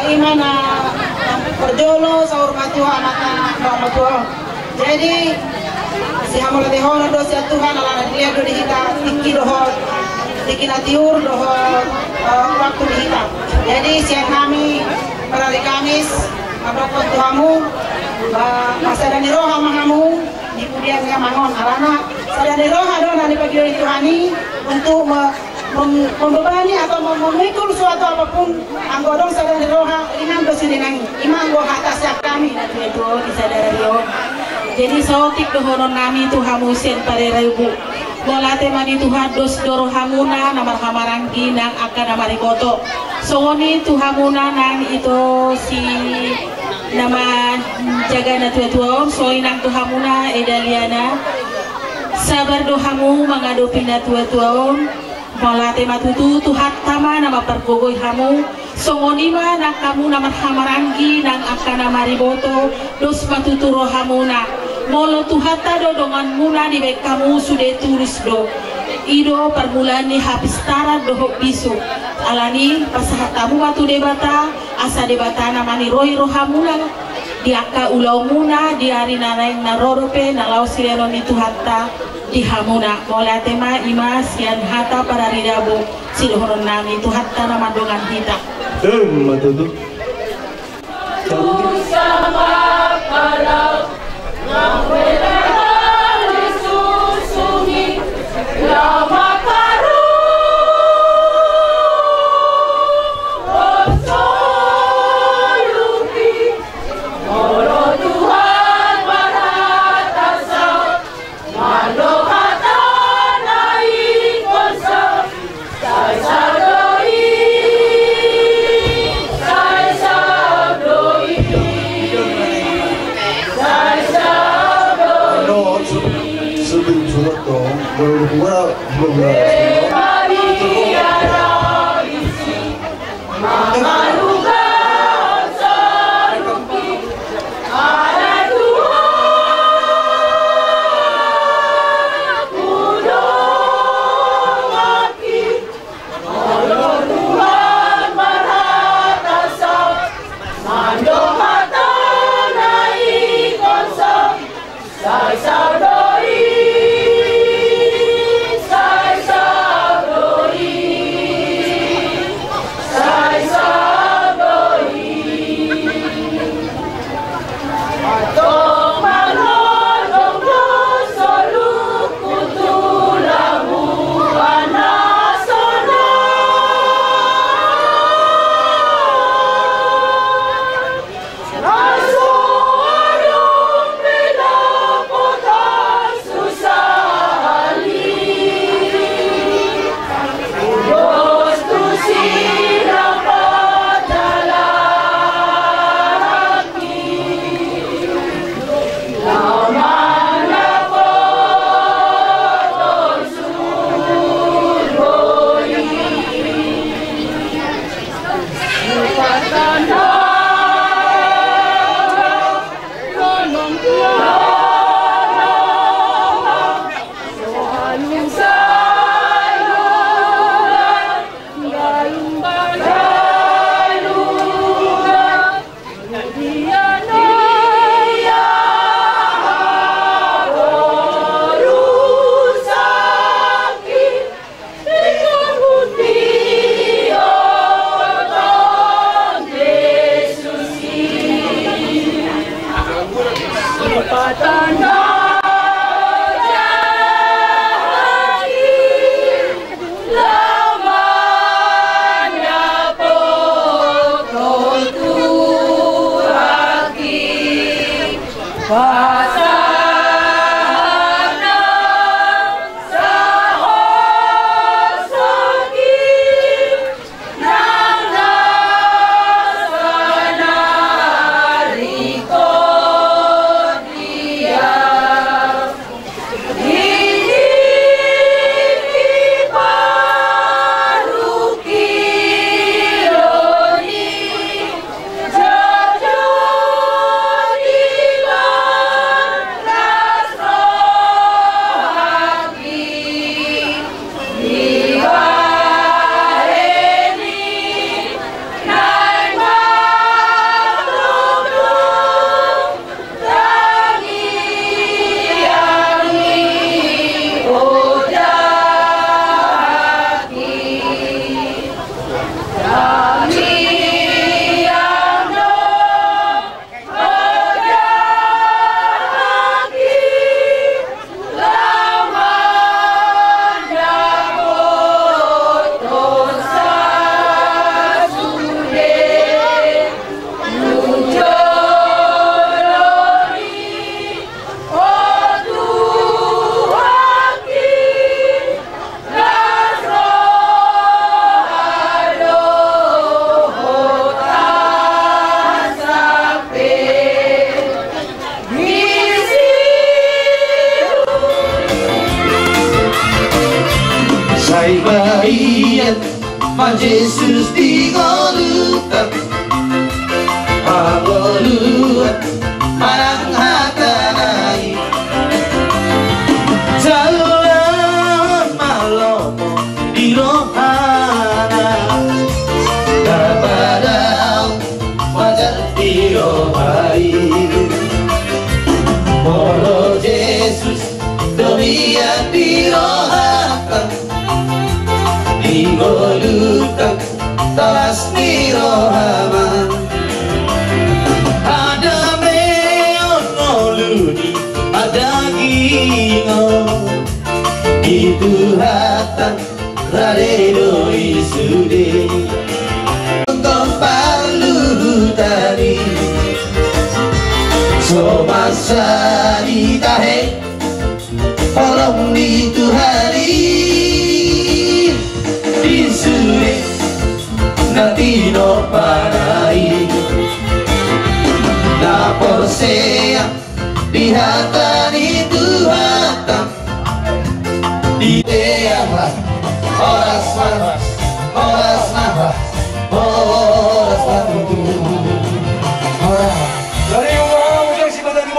imana perjolo sahur matuha mata matuha. Jadi si hamul de hono do si Tuhan ala dia do dihita tiki doho tiki natiur doho waktu dihita. Jadi siang kami pada hari Kamis abrakon Tuhamu masa dan roha mahamu di kemudian yang mangon alana sadari roha do dari pagi Tuhani untuk membebani atau memikul suatu apapun anggodong sadari roha inang do sidenangi imang go atas kami nanti itu disadari yo. Jadi sautik dohonon nami Tuhamu sen parerayu bolate mani Tuhan dos doro hamuna namar hamaranggi nang akan namari koto songoni Tuhamuna nang itu si nama jaga na tua soi nang Tuhamuna edaliana sabar dohamu mengadopi na tua bolate matutu Tuhan tama nama pergogoi hamu songoni ma nang kamu namar hamaranggi nang akan namari boto dos matutu rohamuna molo tuhata do dongan muna di baik kamu sudah tulis do ido permulaan ni habis tarat do bisu alani pasahat tamu watu debata asa debata namani rohi rohamuna di akka ulau muna di hari nareng narorope nalau sileno ni tuhata di hamuna mola tema ima sian hata pada ridabu sidohoron nami tuhata namandongan kita matutu sama kalau Jesus digolukan pangoluan marang hatanai jalan malomo di rohana dapadau wajar di rohai molo Jesus domian di rohakan digolukan talas di rohaman ada meon ngoludi ada gingo itu hatan radedo isude untuk palu tadi so masa ditahe tolong di Tuhari disude nanti no panai na porsea dihatan itu hatam di teamas oras manas oras nabas oras batu oras dari orang yang si badan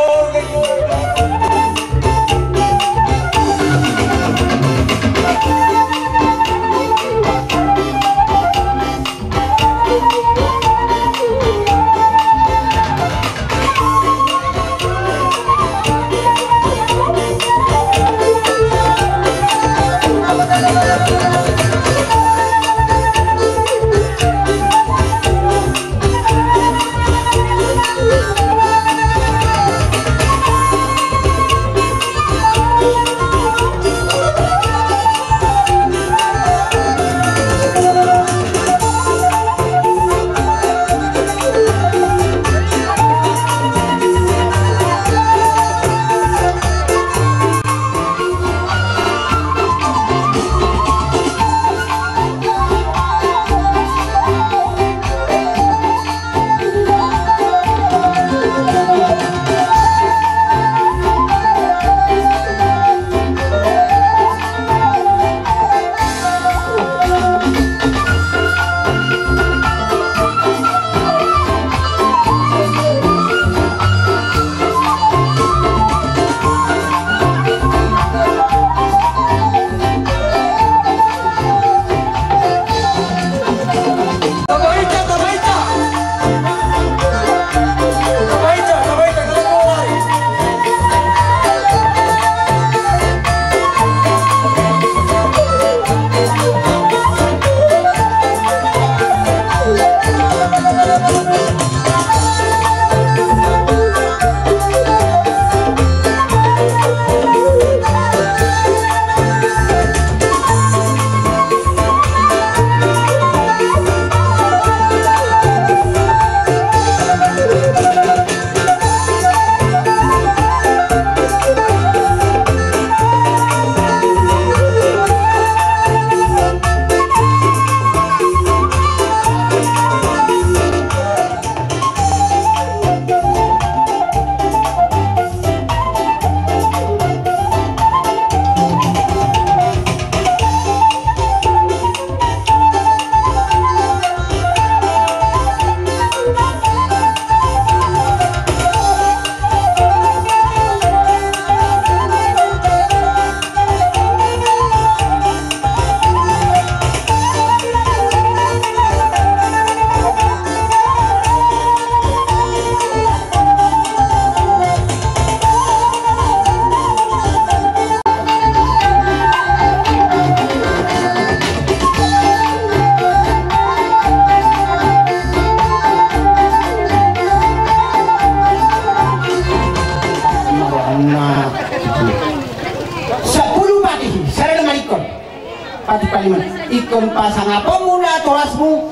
pati paliman ikon pasang apa muna tolasmu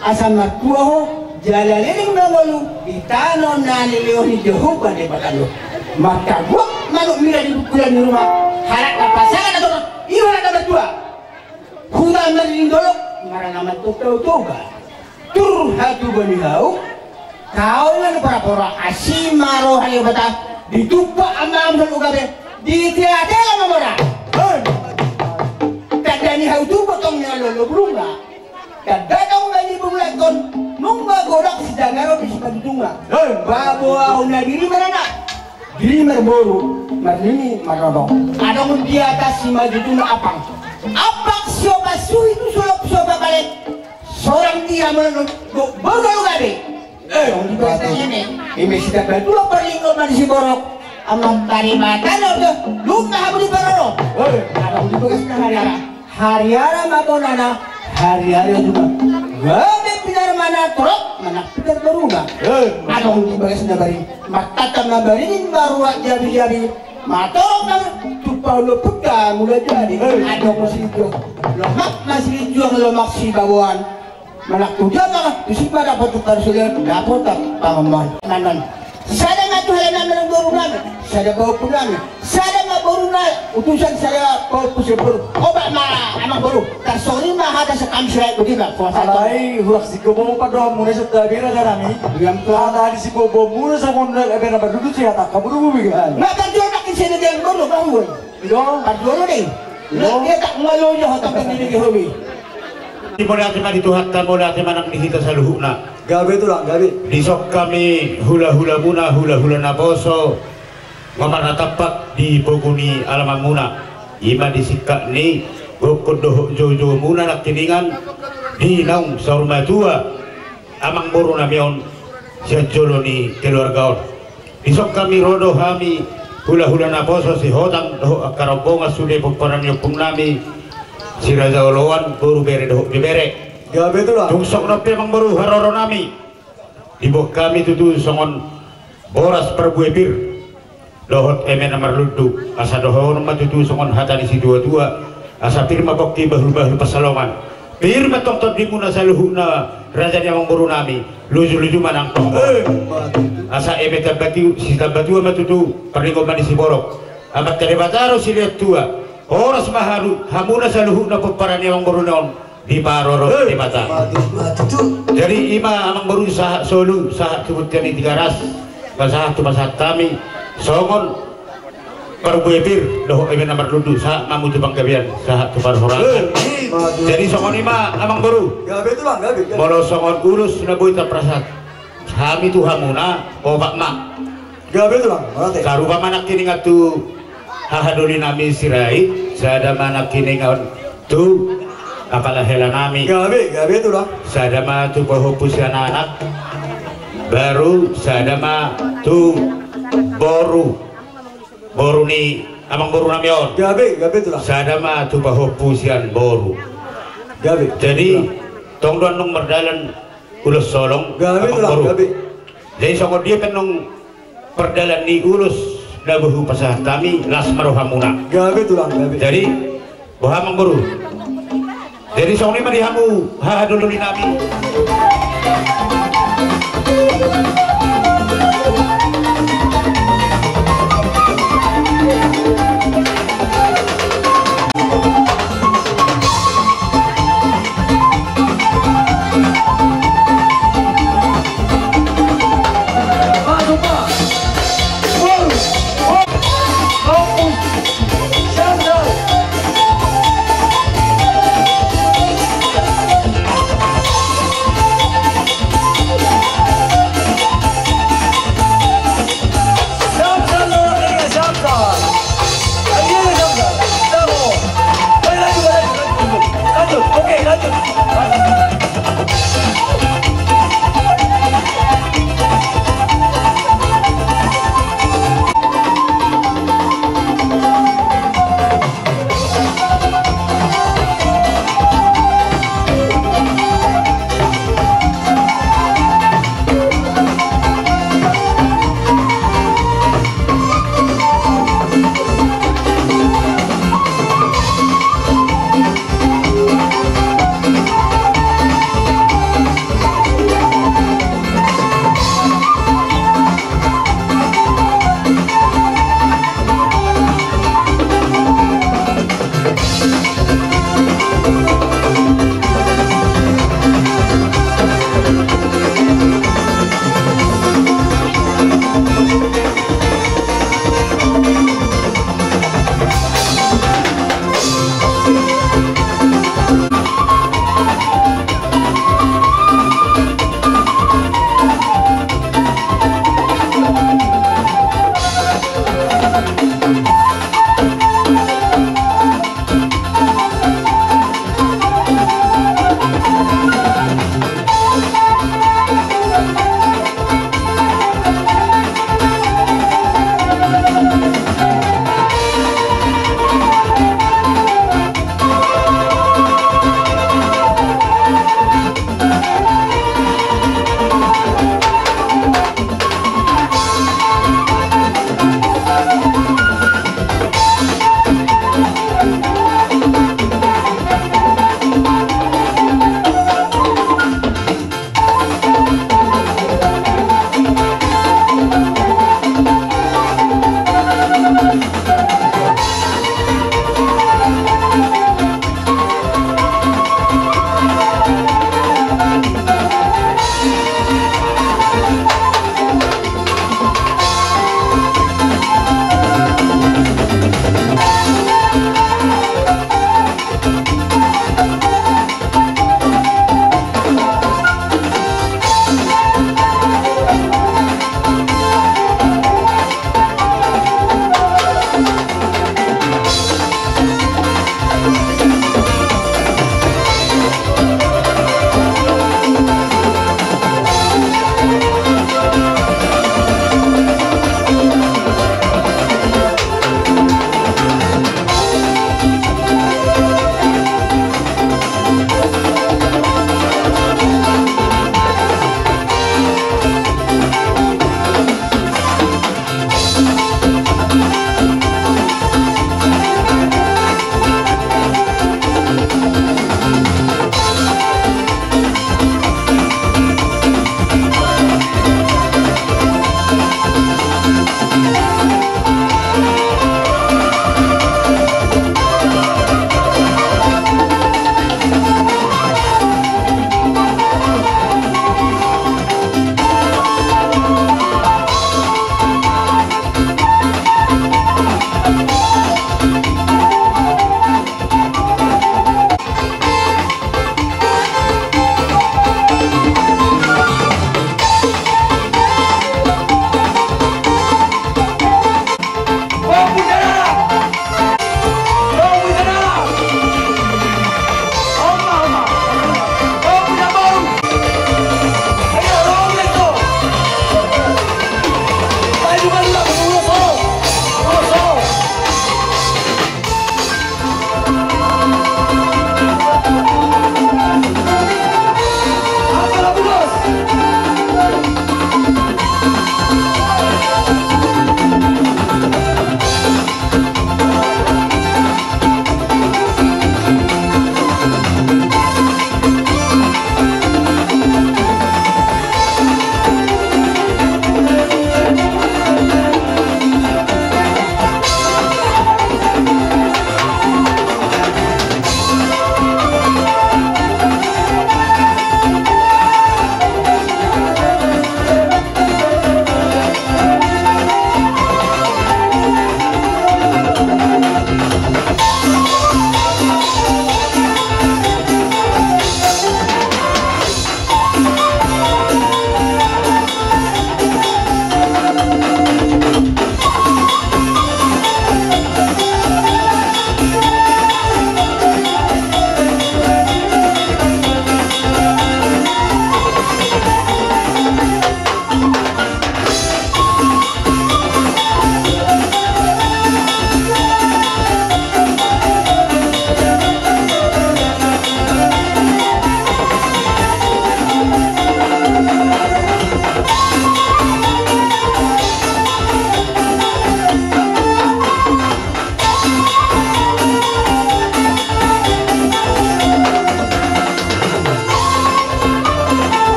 asam natuaho jalaliling mangolu itano nalilio ni Jehovah de batalo maka gua manuk mira di bulan di rumah harap pasangan atau iyo harap berdua hutan nalilin dolo marang amat toba tur hatu bani hau kau ngan para asimaro hayo bata ditupak amam dan ugabe di tiada mamora tadani hau tu potongnya lolo berunga kadang bagi bunglakon nung magorak si dangaro di pagtunga babo ako na diri marana diri marboru marlini marodong adong di atas si majutuna apang sioba suhi tu sulok sioba balik seorang dia menurut baru gabe di bahasanya ini sudah berdua perlingkup si borok amang tarimata no lupa habis baroro adong di bekas hari-hari makonana hari-hari juga gabe pinar mana torok mana pinar berunga adong di bagas nabari matatam nabari baru jadi matorok nang tupau lo peka mulai jadi adong masih itu lemak masih juang lemak si babuan manak tujuan malah isi pada petukar sudah dapat pangaman nanan sada ngatu halaman ng baru namin sada bawa po namin sada nga baru na utusan sada bawa po siya baru oba amang baru kasori mahada sa kamsray ko diba alay hulak si Bobo pa doon muna sa tabi na karami bigyan ko hata si Bobo muna sa kunda ebe na badudut siya ta kaburu bigyan nga kadyo na kinsin na diyang baru bahuy ilo kadyo na din nga tak malo niya hatang kaniligi huwi di mo natin manituhatan mo natin manang nihita sa luho na gabi itu lang gabi disok kami hula-hula muna hula-hula na poso mamanatapak di poguni alaman muna ima disika ni gokodoh jojo muna nakiningan di naung sa rumah tua amang buru namion siya jolo ni keluarga disok kami rodo kami hula-hula na poso si hodang doho akarobonga sude pagparang yung nami si Raja Olowan buru bere doho bibere gabi itu lang tungsok na pemang baru haroro nami ibok kami tutu songon boras perbuebir dohot emen amar ludu asa dohon matutu songon hatani si dua-dua asa pirma bokti bahul-bahul pasalongan pirma toktot di muna sa luhu na raja nyamang baru nami luju-luju manang tong asa eme tabati si tabatua matutu perlingko mani si borok amat karebataro si lihat tua oras mahalu hamuna sa luhu na pagparan nyamang baru naon di paroro di mata jadi ima amang baru sah solu sah sebut kami 300 pasah tu pasah kami songon perbuebir doh eme nomor ludu sah mamu tu bangkabian sah tu parhorangan jadi songon ima amang baru gabi itu lang gabi molo songon ulus na boy prasat kami tu hamuna obak mak gabi itu lang marate karuba manak kini ngatu hahaduli nami sirai sada manak kini ngaon tu apalah hela nami gabi itu lang sadama tu pahupus anak baru sadama tu boru ni amang boru namion gabi itu lang sadama tu pahupusian boru gabi jadi tong don nung merdalan ulus solong gabi itu lang boru gabi jadi songo dia penung perdalan ni ulus dabuhu pasah kami las marohamuna gabi itu lang gabi jadi bohamang boru jadi songo ni marihamu hahadul nami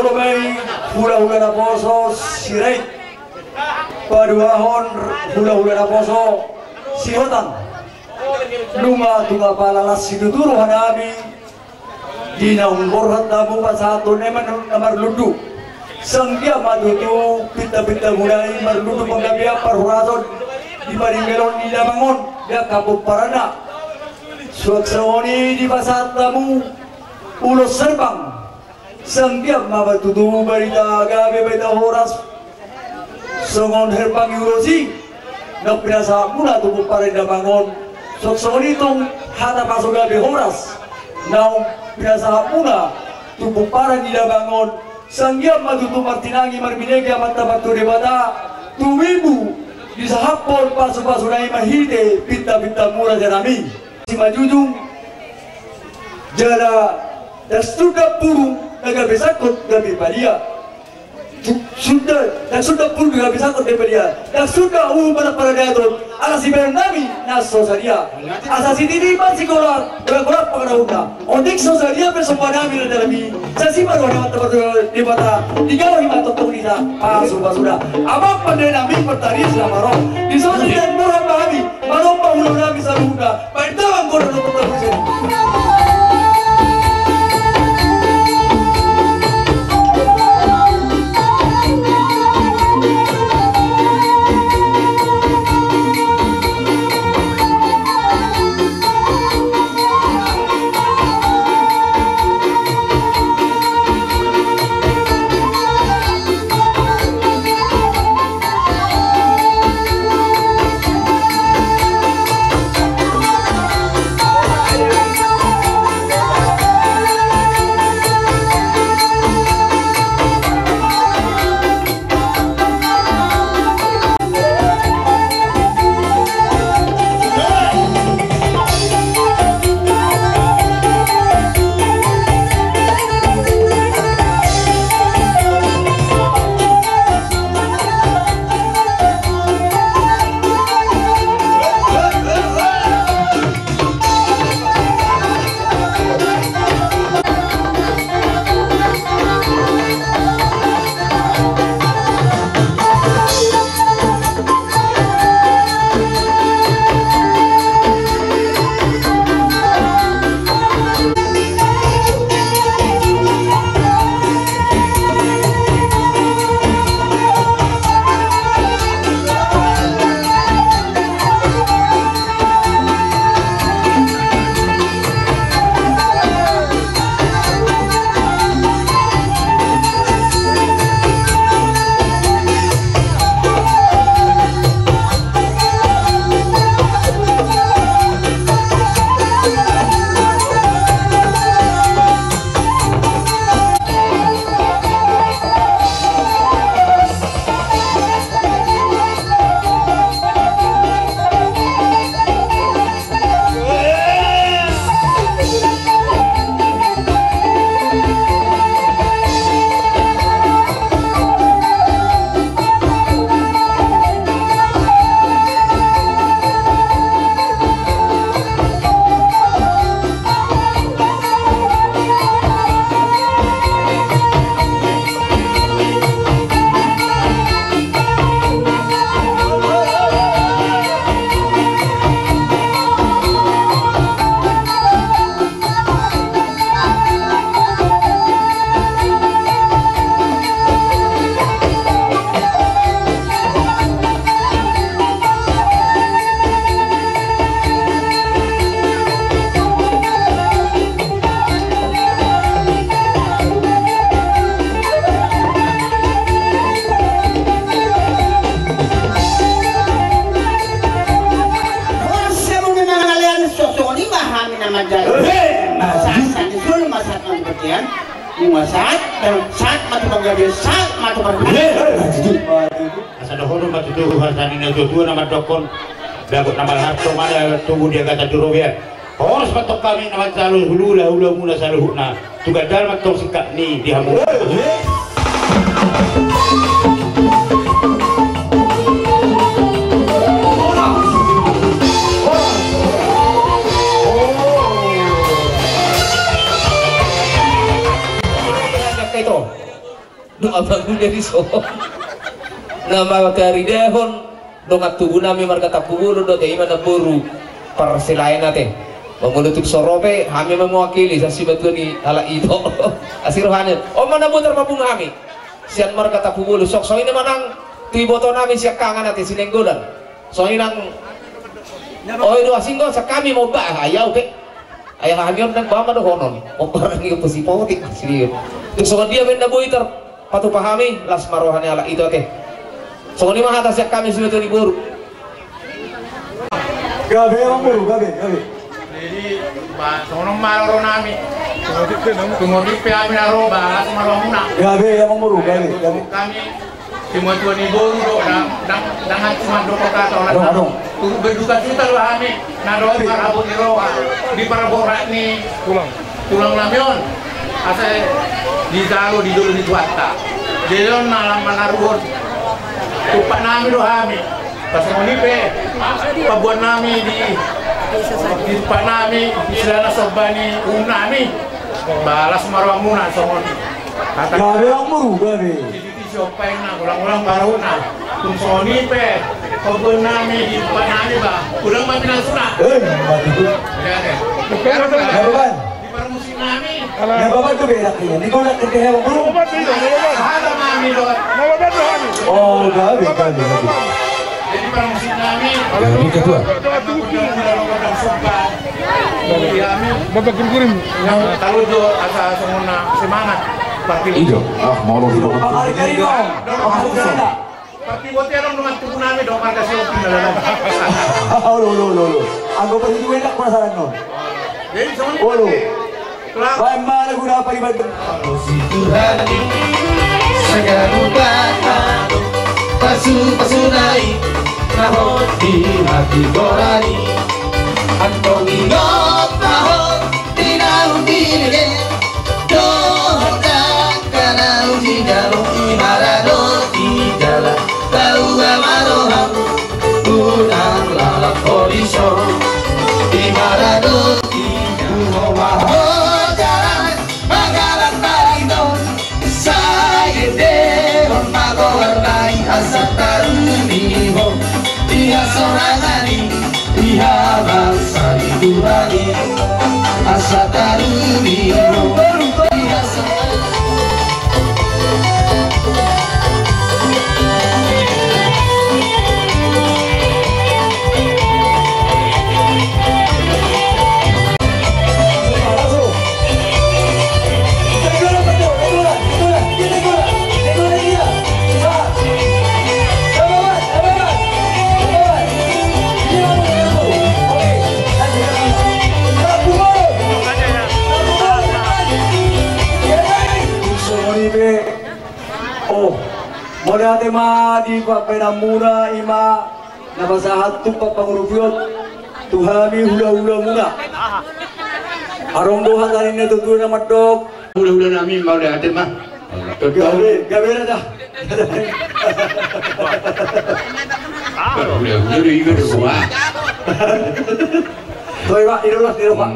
Doholo may hula-hula na poso si Ray. Paduahon hula-hula na poso si Hotan. Luma tunga palalas si Tuturo hanami. Dinaunggorhat na mo pa sa ato naman na marludu. Sangya matutu pita-pita mulai marludu panggabiya parhurason. Di paringgalon nila mangon. Dia kaput parana. Suaksawani di pasat tamu ulos serbang. Sanggiap mabatutu barita gabe baita horas songon herbang yurosi nak pinasa mula tubuh parenda bangun sok itong hata pasok gabe horas now pinasa mula tubuh parenda bangun sanggiap matutu martinangi marminegi amata batu debata tuwibu di sahapon pasu-pasu nai mahite pinta-pinta mula janami si majujung jala dastuda puru naga besakot gabi padia sudah pun gabi besakot gabi padia dan sudah mana para diatur ala si bernami naso saria asasi tini masih kolar berkolar pengarah udah ondik so saria bersama nami dalam ini sasi baru ada tempat di mata di gawah hima totong nisa pasu sudah abang pandai nami pertari selama roh di sosial dan murah nami baru bangun nami saruda baik tawang kodoh tetap bersih. Asa dohono matutu hasanina jotua nama dokon dagot nama harto mana tunggu dia kata durobia harus patok kami nama calu hula mula saluhuna tugadal matok sikak ni dihamu doa bangun dari sohong nama kari dehon dongat tubuh nami marga tapubulu do teh mana buru persilayan nate mengulutuk sorope kami mewakili sasi batu ni ala itu asirohannya oh mana muter mabung kami sian marga tapubulu sok so ini manang tiboto nami siak kangen nate sinenggodan so ini nang oh itu asinggo sakami mau bah ayau pe ayah kami nang bawa do honon orang itu posipotik sini tuk so dia benda boiter patu pahami las marohane ala itu teh so ini mah atas kami sudah tu libur gabe ang buru gabe jadi sono maloro nami tumodi pe ami naro balas malomuna gabe ang buru gabe kami timua tuan ibu do dan cuma do kota orang berduka cita lo kami nado parabot di parabot ni tulang lamion asa di jalo di dulu di tuata jelon malam manarbon tupak nami do kami pas monipe pabuan nami di tupak nami islana sobani unami balas marwamuna somon gabe ang buru gabe siopeng na ulang-ulang baru na kung monipe pabuan nami di tupak nami ba ulang mami nasuna mati tu pero gaban di permusim nami yang bapak tu berak ni ni kau nak kerja yang buru ada nami do oh gabe jadi permusim nami gabe kedua bapak kurim yang tahu do asa semuna semangat parti Ijo, mau lo hidup. hari kali dong aku sana parti bote orang dengan tubuh nami do marga siopin dalam lo aku pergi tu enak penasaran no jadi semua lo bagaimana guna apa ibadah Si Tuhan segala kata pasu-pasunai nahot di hati gorani antong ingot nahot tinau diri dohot dan kanau di dalam imarado di dalam tau amaroham unang lalap horizon imarado di dalam asa taruni ho dia sorangani dia bangsa Turani asa taruni ho dia Mula tema di Penamura ima nabasahat tu papangurupiot tuhami hula-hula muna. Arong doha tadi na tutur na madok. Hula-hula namin mau lihat mah. Gabe na dah. Hula-hula di mana semua. Toy pak, irolah pak.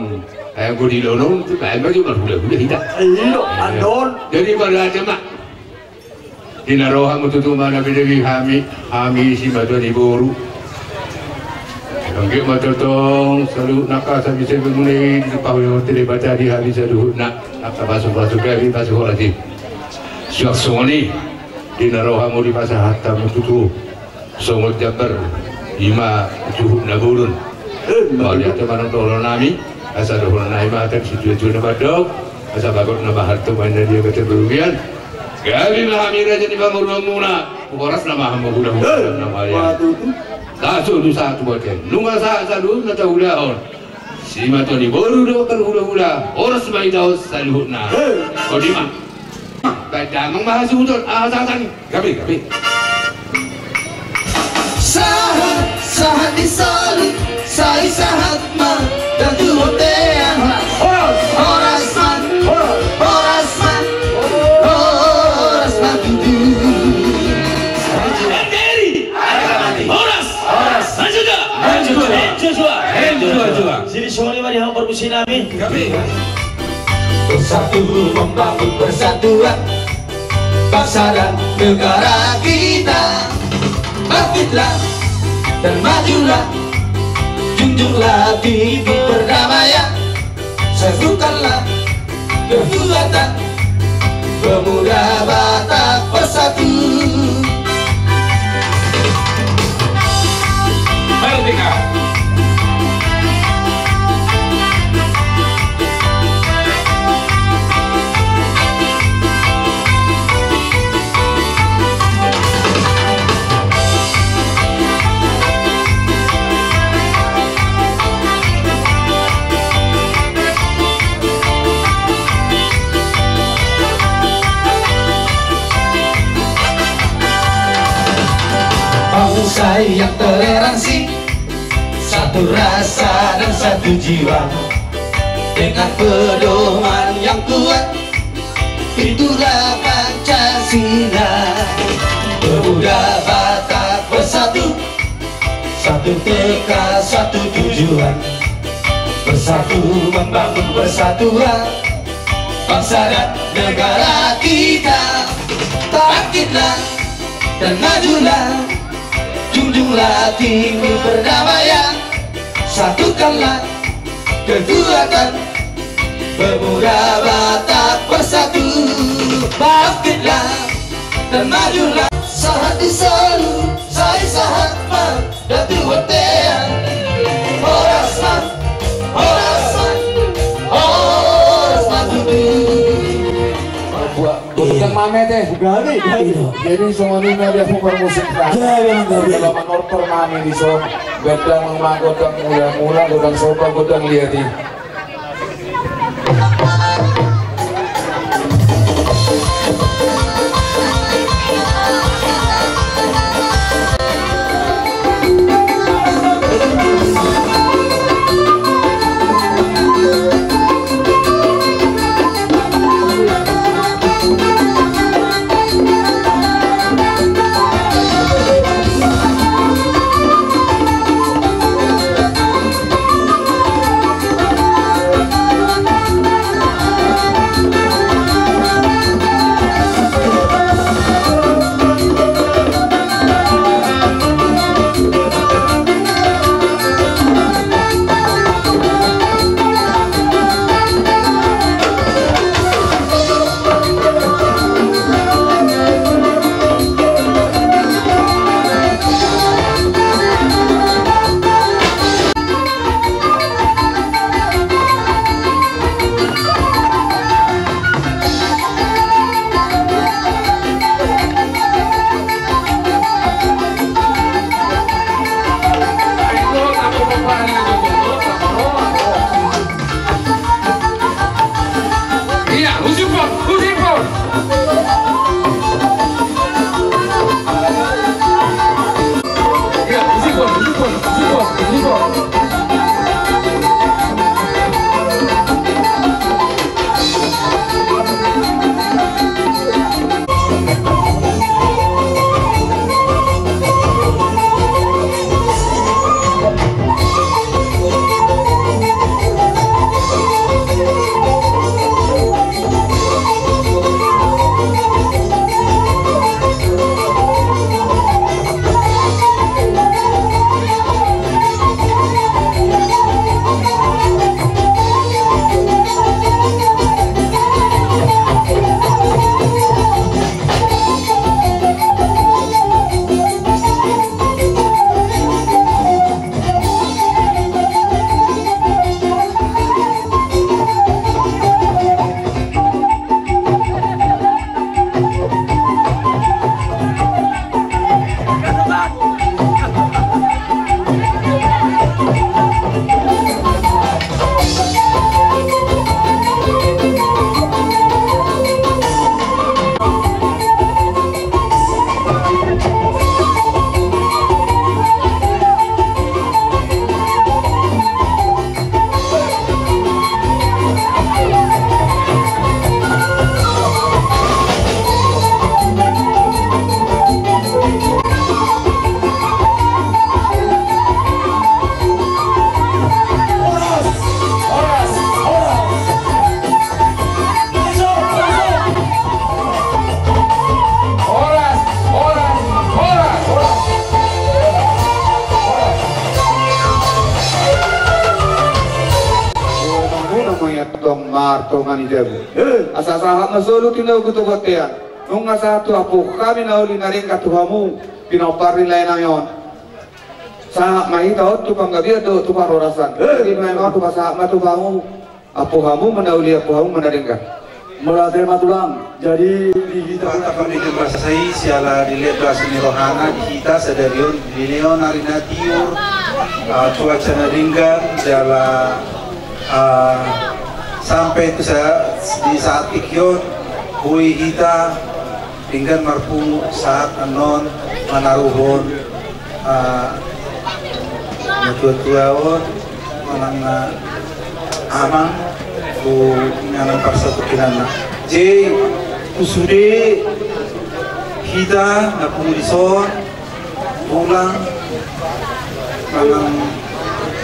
Aku di lonong tu kan baju hula-hula hitam. Iyo, andon. Jadi pada mah. Dinaroha mututuma na binabi hami si Madani Boru. Angge matotong selalu nakasa bisa mengenai di pawai hotel baca di hari saduh nak apa masuk kami masuk lagi. Siap soni dinaroha mau di pasar hatta mututu songot Jabar ima juhud nagurun. Kalau dia teman tolong nami asal dohon nami matak situ na badok asal bagot na baharto mana dia kata berugian. Kami mahamira jadi bangun muna, boras nama hamba hula-hula nama ya. Satu buatnya, nunggu satu nata hula-hula. Si Madani Boru do kan hula-hula, oras bayi tahu saluhna. Kodima, kadang mahasudon asasan, kami. Sahat disalut, sahat mah dan tuh teang oras man. Sini sore mari hang permusi nami. Bersatu membangun persatuan bangsa dan negara kita. Bangkitlah dan majulah, junjunglah tinggi perdamaian, serukanlah kekuatan pemuda Batak bersatu. Ayo Tika. Bangsa yang toleransi, satu rasa dan satu jiwa, dengan pedoman yang kuat, itulah Pancasila. Pemuda Batak bersatu, satu tekad, satu tujuan, bersatu membangun persatuan bangsa dan negara kita. Bangkitlah dan majulah, junjunglah tinggi perdamaian, satukanlah kekuatan pemuda Batak bersatu. Bangkitlah dan majulah, sahat disalu, saya sahat man, datu wetean, orasman, orasman, orasman tutu. Yang mame teh Gabi. jadi semua ini media musik kalau menortor mame di so godang mang godang mula godang sopa godang liati. marto mani jabu asa sahat masulu tinau kutu kotea nung asa tu apu kami nauli naring katuhamu pinopari lain ayon sahat mai tau tu panggabi tu parorasan di mana tu sahat matu kamu apu kamu menauli apu kamu menaringkan melatih matulang jadi di kita katakan di bahasa saya siala dilihat bahasa rohana di kita sadarion dilihat narina tiur cuaca naringgan jala sampai itu saya di saat ikyon hui kita tinggal marpu saat anon manaruhon tua-tuaon manang amang ku nganang persatu kinana jadi kusude kita napumulison pulang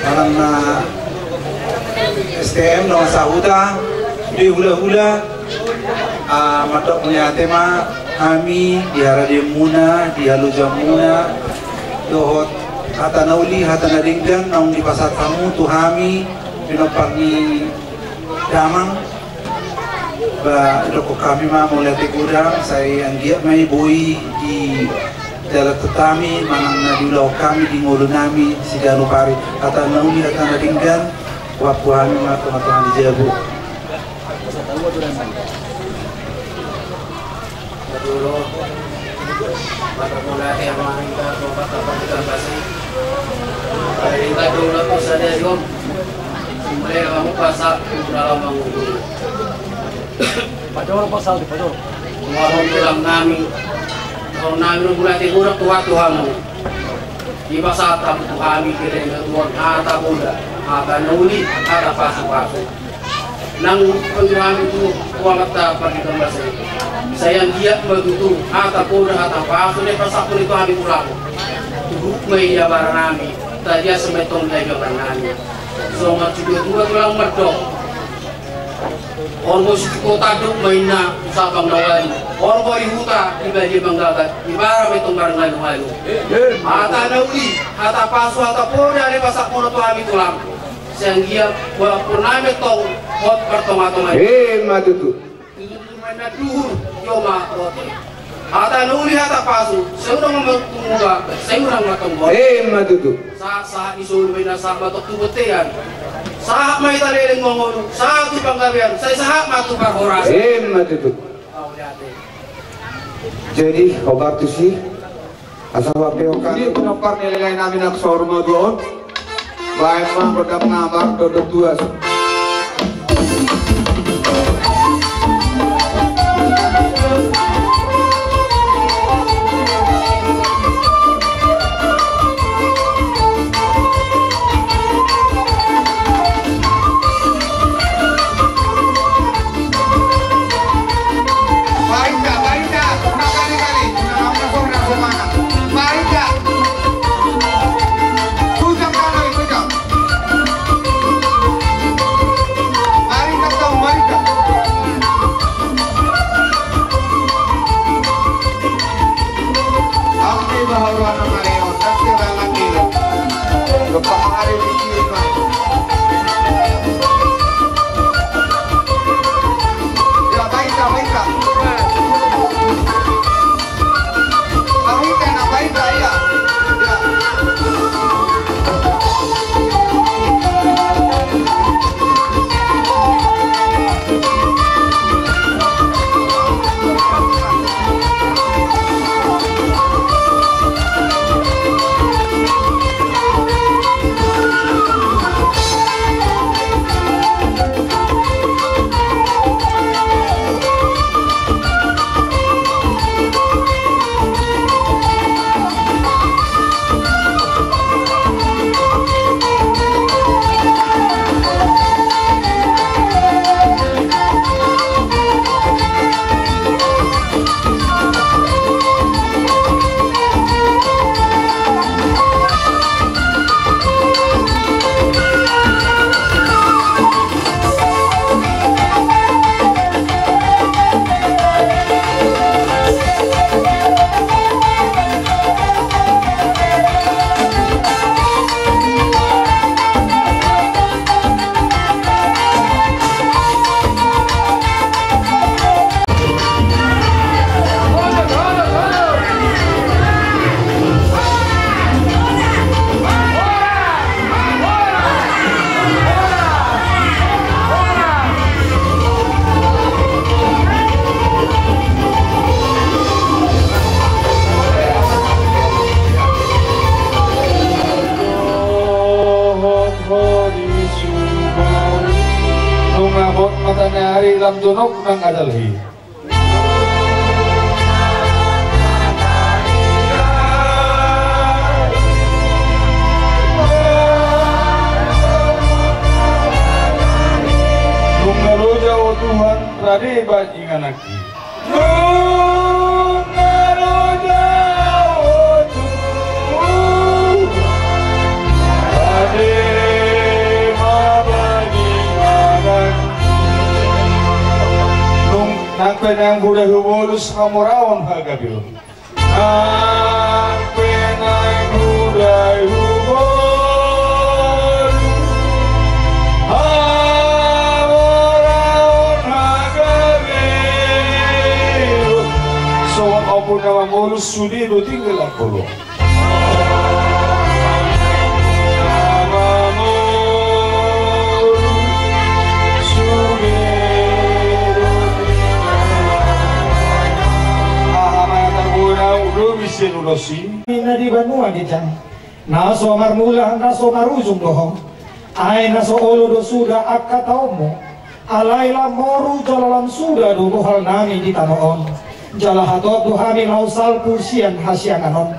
manang na STM no sahuda di hula-hula matok punya tema kami di Harade Muna di Halu Jamuna dohot hata nauli hata naringgan naung di pasar kamu tu kami pinopani damang ba doko kami mah mulai tegurang saya anggiat mai boi di dalam tetami manang na di ulau kami di ngulu nami sigano pari hata nauli hata naringgan wapu kami mah teman-teman di Jabu dulu pada mulai yang kita coba kita pasti kita dulu tuh sadar yom mulai kamu pasal dalam mengurus pajol pasal di pajol ngomong bilang nami kalau nami mulai tegurang tua Tuhanmu di pasal tamu kami kira Tuhan ada muda ada nuli ada pasu-pasu nang penjualan itu uang kata pergi ke bahasa saya dia begitu hata pura hata pasu dia pasapun itu habis pulang duduk meja barang nami tadi semetong meja barang nami somat juga tulang merdok orang musik kota duduk mainna sabang nawali orang bari huta dibagi menggagat ibarat metong barang lalu hata nauli hata pasu hata pura dia pasapun itu habis pulang sehingga walaupun nami tong hot pertama-tama matu tu mana duhur yo makot hata nuli hata pasu saya udah membuka saya udah melakukan matu tu saat disuruh bina sama tok tubetean saat mai taleleng ngomong saat di panggabian saya saat matu pahoras matu tu jadi obat tu sih asal wapeo kali penopar nilai nami nak sorma doon baik mah berdap nabar dodok tuas hilam tunok nang adalhi. Nungaroja o Tuhan rade ba inganaki. Nungaroja o Tuhan rade nang budak hubulus kamorawan hagabil. Nang penang budak hubulus kamorawan hagabil. Soal apa nama mulus sudi do tinggal aku. Ina di Banua kita naso marmula naso marujung dohong ay naso olo do suda akka taumo alayla moru jalalam suda do bohal nami di tanoon jalahatot do hami nausal kursian hasiananon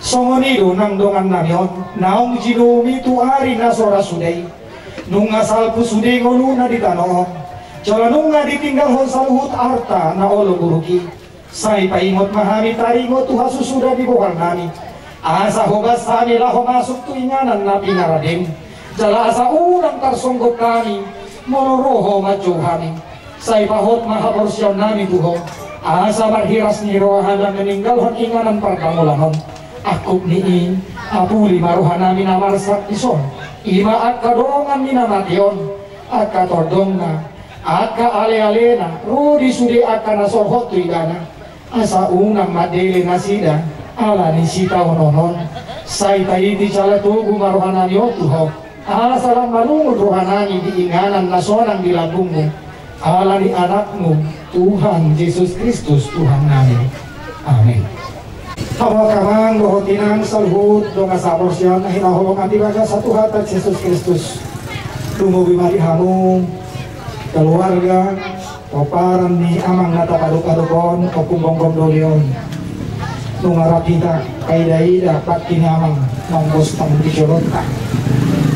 songonido nang dongan namion naung jinumi tu hari naso rasudai nung asal pusudai ngoluna di tanoon jalanunga ditinggal hosalhut arta na olo buruki sai paimot mahami taringo tuha susuda di bawah nami asa hogas sami laho masuk tu inganan na pinaradim jala asa unang tarsonggot kami monoroho macuhami sai pahot mahaporsyaw nami tuho asa marhiras ni rohan dan meninggalhon inganan pardamulanon akub nii apuli maruhan nami namarsak ison ima akka dongan minamation akka tordongna akka ale-alena rudi sudi akka nasorhot tu igana asa unang madele nasida ala ni sita ononon sai taiti cala tugu maruhanani otuho asa lang malungod rohanani di inganan nasonang di lambungmu ala ni anakmu Tuhan Yesus Kristus Tuhan namin. Amin. Hawa kamang dohotinang salhut dong asapor siya na hinahulong antibaga sa Tuhan at Yesus Kristus tumubi marihamu keluarga oparan ni amang natapaduk-adukon o kumbong-bong dolion nung harap kita kay daida pat kinamang monggos tang dicorota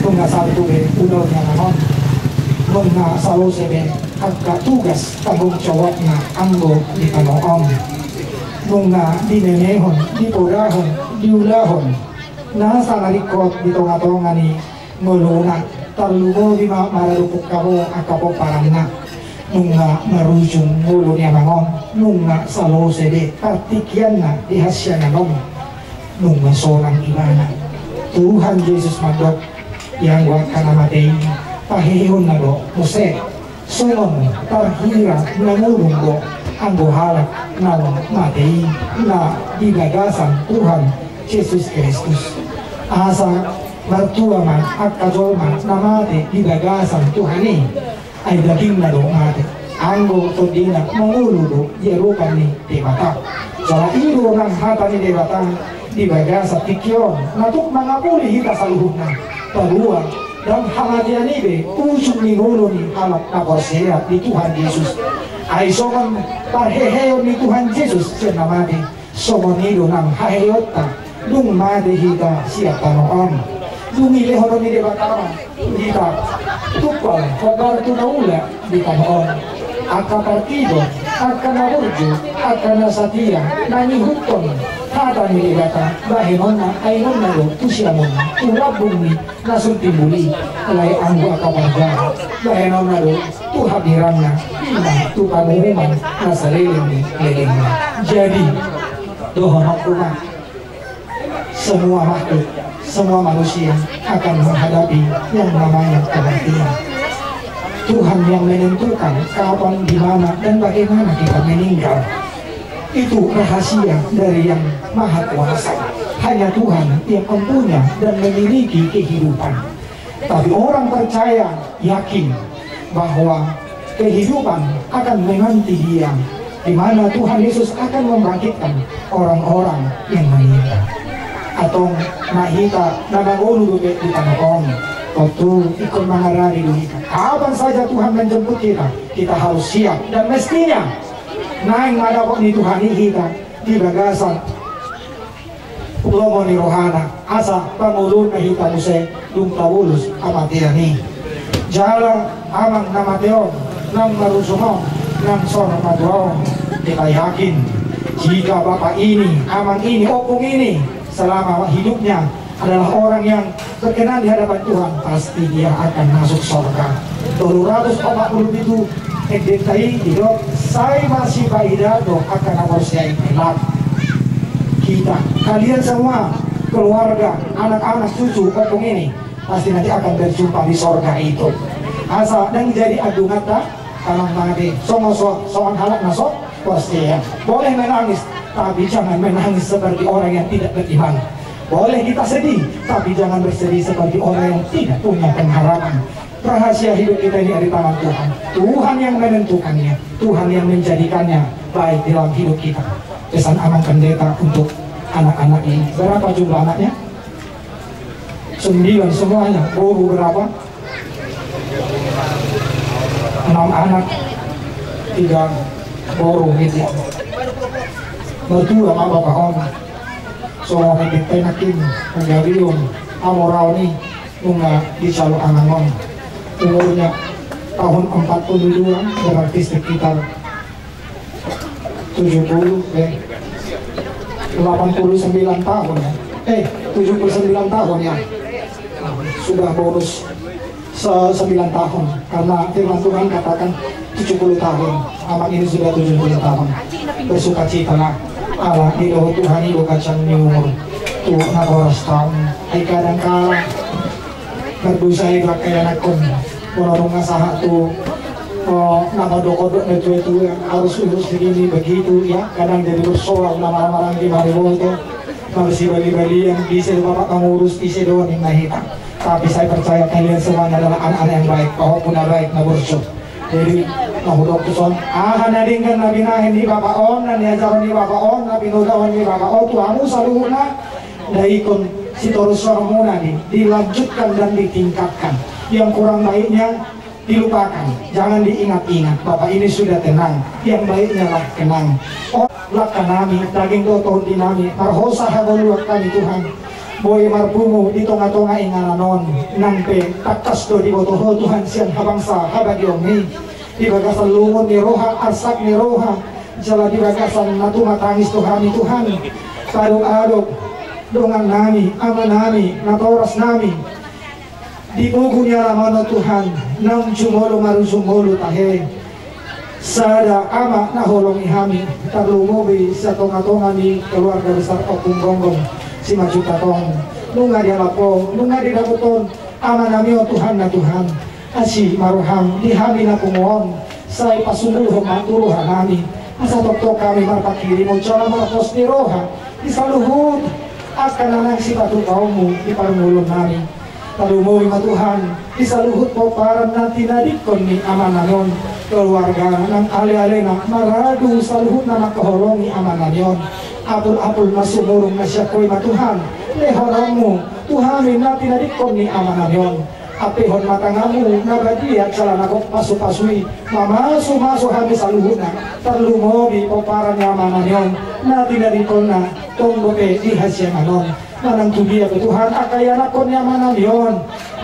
nung asal tube unod nga nanon nung nasalo sebe agkatugas tanggung jawab na anggo di panoong nung dinenehon, dipodahon, diulahon nasa narikot dito nga tonga ni nguluna talugo di mararupok kamo akapo parang na nung marujung ngulo niya mangon nung salo sebe partikyan na dihasya na nung sorang imana Tuhan Yesus mandok yang wak ka namatay pahihon na do Jose sungon tarhira na ngulong do ang buhalak na matay na dinagasan Tuhan Yesus Kristus asa martua man at kajol man na mati dinagasan Tuhan ay daging na do mati anggo to dina manguludo yerukan ni Dewata jala iro ng hata ni Dewata dibaga sa tikyon natuk mangapuli hita sa luhut na padua dan hamadian ibe usung ni ngulo ni halap na korsera ni Tuhan Yesus ay sokan parheheyo ni Tuhan Yesus siya na mati sokan nilo ng haheyota dung mati hita siya tanoon dumili hono ni Dewata hita tupal hogar tunaula di tanoon aka partido, aka naburjo, aka nasatia, nangihuton, hata ni Dewata, bahinon na ay non na lo, tusiamon, tulabong ni nasuntimbuli, alay anggo aka marga, bahinon na lo, tuhabiran na, tupamuhuman, nasa liling ni liling na. Jadi, dohon ako na, semua makhluk, semua manusia akan menghadapi yang namanya kematian. Tuhan yang menentukan kapan, di mana, dan bagaimana kita meninggal. Itu rahasia dari yang Maha Kuasa. Hanya Tuhan yang mempunyai dan memiliki kehidupan. Tapi orang percaya, yakin bahwa kehidupan akan menanti Dia, di mana Tuhan Yesus akan membangkitkan orang-orang yang meninggal. Atau mahita na nangulu di tanong Waktu ikut mengarari dunia. Kapan saja Tuhan menjemput kita, kita harus siap. Dan mestinya naik madapok ni Tuhan kita di bagasan Ulomo ni rohana asa pangulun na hita muse lumtawulus amatiani jala amang namateon nang marusumong nang sono maduaon kita yakin jika bapak ini amang ini opung ini selama hidupnya adalah orang yang berkenan di hadapan Tuhan, pasti dia akan masuk surga. 240 itu ekdetai hidup saya masih baidado akan aborsia ikhlas kita, kalian semua keluarga, anak-anak, cucu, opung ini pasti nanti akan berjumpa di surga itu. Asa dan jadi adu ngata kalau mati soan halak nasok pasti ya. Boleh menangis, tapi jangan menangis seperti orang yang tidak beriman. Boleh kita sedih, tapi jangan bersedih seperti orang yang tidak punya pengharapan. Rahasia hidup kita ini ada di tangan Tuhan. Tuhan yang menentukannya, Tuhan yang menjadikannya baik dalam hidup kita. Pesan Amang Pendeta untuk anak-anak ini. Berapa jumlah anaknya? 9 semuanya. Boru berapa? 6 anak, 3 boru gitu. Mertua sama bapak om. So kita nakin menggalion amorau ni nunga di Calo Anangon. Umurnya tahun 42, berarti sekitar 89 tahun ya. 79 tahun ya. Sudah bonus 9 tahun karena firman Tuhan katakan 70 tahun. Amat ini sudah 70 tahun. Bersuka cita lah. Allah di doa Tuhan itu kacang ni umur tu na oras tahun. Ay kadang-kala berdosa itu kayak nakon. Orang ngasaha tu nama dokodok na itu harus urus begini begitu ya. Kadang jadi bersoal nama-nama di mariwo itu masih bali-bali yang bisa bapak mengurus bisa doang yang nahita. Tapi saya percaya kalian semuanya adalah anak-anak yang baik, walaupun baik na bersuk. Jadi nahudok tuson nadingkan nabi nahin ni bapak on na niajaron ni bapak on na pinudawan ni bapak on tuamu saluhuna daikon si torusor muna nih dilanjutkan dan ditingkatkan. Yang kurang baiknya dilupakan, jangan diingat-ingat. Bapak ini sudah tenang, yang baiknya lah kenang. Oh lakan nami daging doton dinami marhosa hagoluak kami Tuhan. Boy marpumu di tonga-tonga ingananon nampe takas do di botoho Tuhan siang habangsa habagyomi di bagasan lungon ni roha arsak ni roha jala di bagasan natu matangis Tuhan Tuhan kadung-adog dongan nami ama nami natoras nami di bugunya lamano Tuhan nang jumolo marusumolo tahe sada ama naholong ihami tarlumobi sa tonga-tonga ni keluarga besar opung gonggong si majuta tong nunga dia lapo nunga dia daputon ama nami o Tuhan na Tuhan asi maruham dihami na kumuon say pasumuluh matuluhan nami asa toktok kami marpakiri mo cala marapos ni roha isaluhud akan nanang si batu kaumu di parmulong nami talumoy ma Tuhan isaluhud po para nanti nadikon ni ama nanon keluarga ng ali-ali na maradu saluhud na makaholong ni ama nanon apul-apul na sumurong na siya ko'y matuhan lehorang mo tuhamin na tinadikon ni ama nanon apihon matangamu nabadi at sala nakok pasu-pasui mamasu-masu hami sa luhod na tarlumobi o para ni ama nanon na tinadikon na tonggote di hasya nanon manang tubiya ke Tuhan akaya nakon ni ama nanon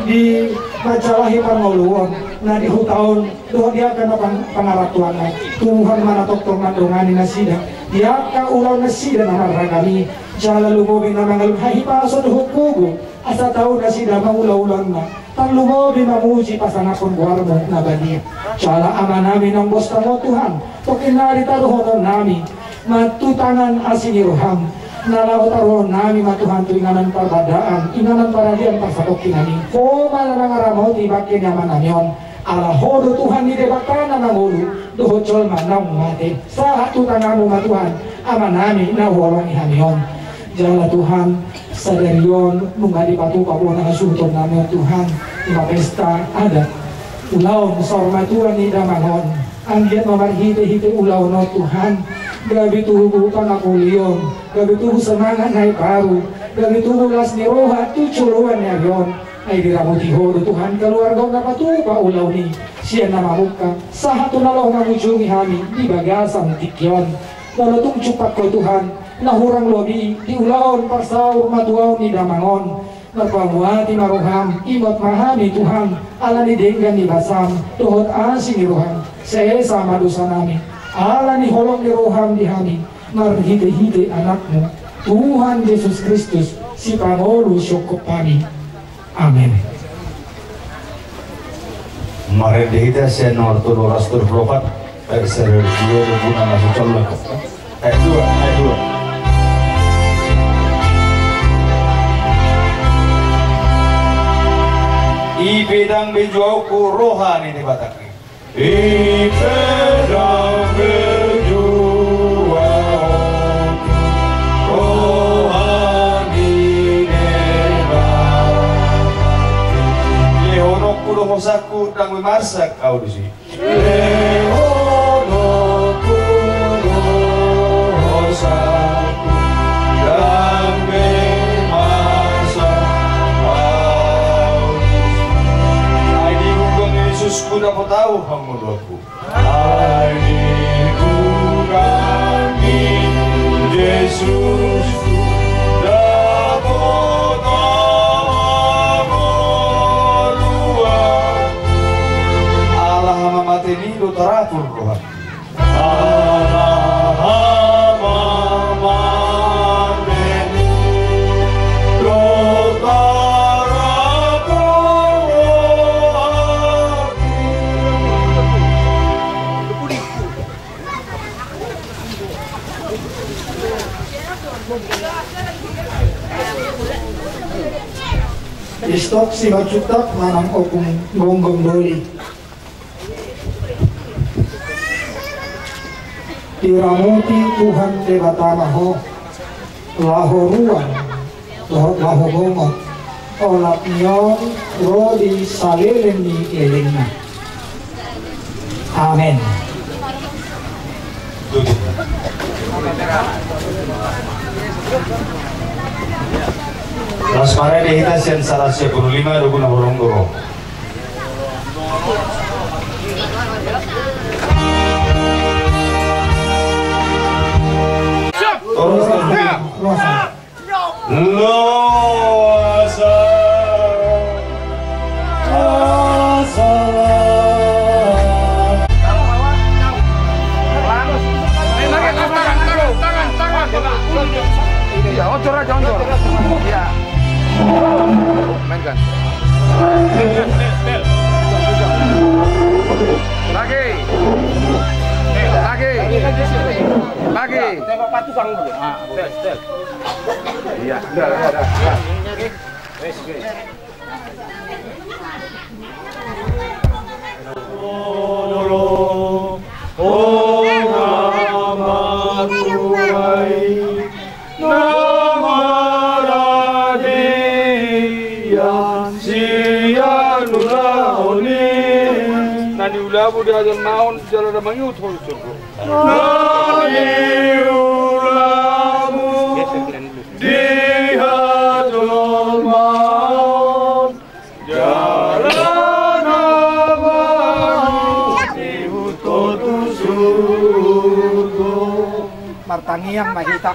di macalahi panguluon na di hutaon doon dia ka na pangaratuan na Tuhan manatoktor mandungani na sida dia ka ulaw na sida na maragami jala lumobi na mga luhahi paso hukugo asa tao na sida maulaw-ulan na tan lumobi mamuji pasanakon buwar mo na badia jala ama namin ang bosta mo Tuhan tokinari taruhonon nami matutangan asiniruham nalawataron nami matuhan tu inganan parbadaan inganan paradian pasadokin nami koma na mga ramo tibakin yaman nanyon ala hodo Tuhan ni debakana mangulu dohocol manang mati sa tutanamu matuhan ama nami na wolong ihanyon jala Tuhan sadarion nunga di patu pabuan na asuton nami Tuhan ima pesta ada ulaw sorma Tuhan ni damangon anggiat mamarhite-hite ulaw no Tuhan gabi tuhu pangakulion gabi tuhu semangat naik baru gabi tuhu las ni roha tu culuan ya yon ay diramuti ho do Tuhan keluarga na patupa ulaw ni siya na mamuka sa hato na law mamujungi hami di bagasang tikyon nalutong cupak ko Tuhan nahurang lobi di ulaon parsaur matuaw ni damangon narpamuati maruham imot mahami Tuhan ala ni denggan ni basam tuhot asing ni roham saya sama dosa nami ala ni holong ni roham di hami marhite-hite anakmu Tuhan Yesus Kristus si Pangolo syukup kami. Amin. Mari dihita senor tur rastur propat server 2016 colok. Ayat 2. Ibedang bejuau ku rohani di Batak. Ibedang bejuau rohani di Batak. Lehono kulo hosaku tang memarsak kau di sini. Lehono kulo hosaku tang memarsak kau di sini. Aidi gugong Yesus ku dapat tahu hamulaku. Aidi gugong Yesus ku dapat tahu Allah mati ni do teratur Tuhan. Allah mati do Istok si macutak manang opung gonggong doli. Diramuti Tuhan debatamaho lahoruan laho bongok olap nyong rodi salelen ni elengna. Amin. Lasmara dihita sen 115 duguna horong-horong. Loasa Oncor aja, oncor. Ya. Mainkan. Lagi. Lagi. Tembak patukang dulu. Ah, stel. Iya, udah. Wes. Ulabu di hadal maun jalan ramanyut hol surgo. Nani ulabu di hadal maun jalan ramanyut dihutotu surgo. Martangiang mahita.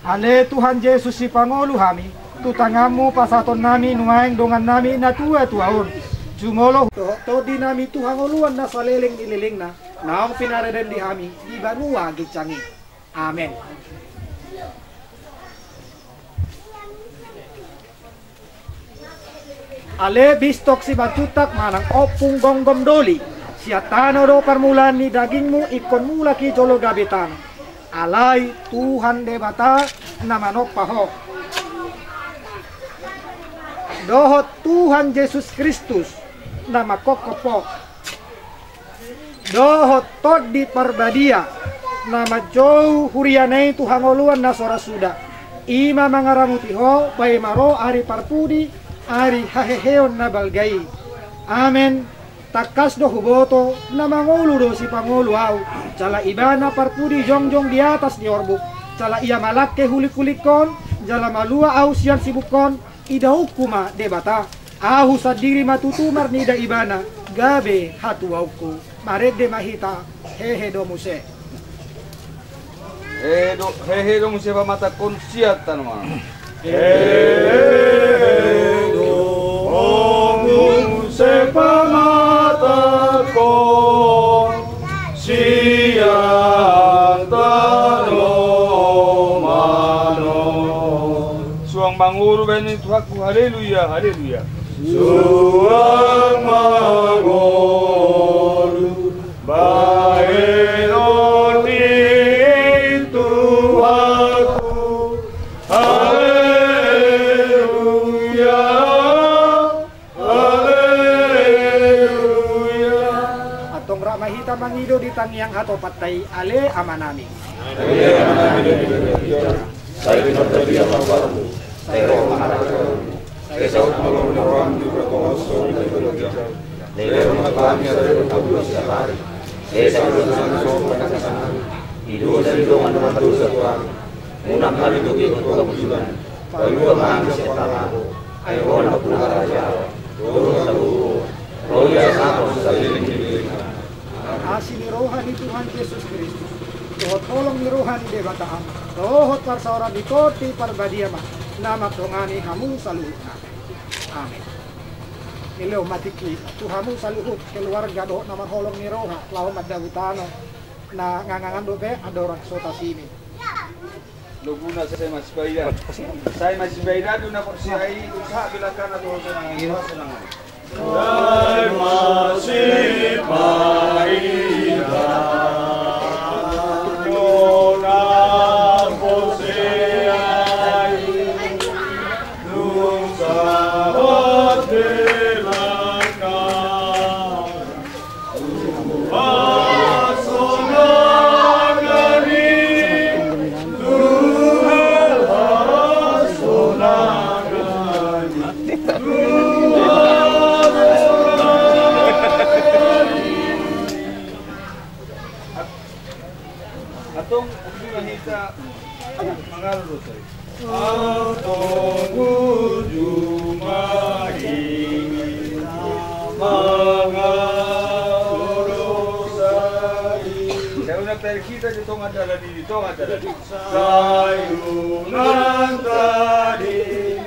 Ale Tuhan Yesus si Pangolo hami, tutangamu pasaton nami numaeng dongan nami na tua-tuaon. Jumolo to di nami Tuhan uluan na saleleng ililing na naong pinareden di hami di banua gicangi. Amen. Ale bistok si bantutak manang opung gonggom doli siya tano do parmulan ni dagingmu ikon mula ki jolo gabitan alay Tuhan debata na manok paho dohot Tuhan Yesus Kristus nama kokopok dohot tod di parbadia nama jauh hurianai Tuhan oluan nasora suda ima mangaramuti ho pai maro ari parpudi ari haheheon na balgai. Amen. Takas do huboto na mangulu do si Pangolo au cala ibana parpudi jongjong di atas di orbuk cala ia malak ke hulik-hulikon jala malua au sian sibukon ida hukuma debata Ahu sadiri matutumar nida ibana gabe hatu auku marede mahita hehe domuse. Hehe domuse pa mata konsiat tanma. Domuse pa mata konsiat tanma. Suang manguru beni tuhaku haleluya haleluya. Suang manguru baenon itu aku haleluya haleluya. Atong ramahita mangido di tangyang hato patay ale amanami. Saya berterima kasih. Saya berharap. Saya saud malam orang di berkoso di berdoa. Lewat kami ada bertabur setiap hari. Saya saud langsung berkasih. Hidup dari doang dengan terus Tuhan. Munam hari itu kita kemudian. Lalu kami setelah ayo orang pulang raja. Turun tahu. Roya sama saya ini. Asini rohani Tuhan Yesus Kristus. Dohot tolong ni rohani dewataan. Dohot parsaora di koti parbadiama. Nama tongani hamu saluhut. Amin. Nileo matikli Tuhamu saluhut keluarga dohot nama holong ni roha lawan madawutano na ngangangan dobe adorang sota sini. Luguna saya masih bayar. Saya masih bayar duna porsiai usaha bilakan atau senang ini senang. Saya masih bayar. Atong mahita mangalu saya. Atong ujumai mangalu saya. Saya udah terkita di tong ada di tong ada. Sayunan tadi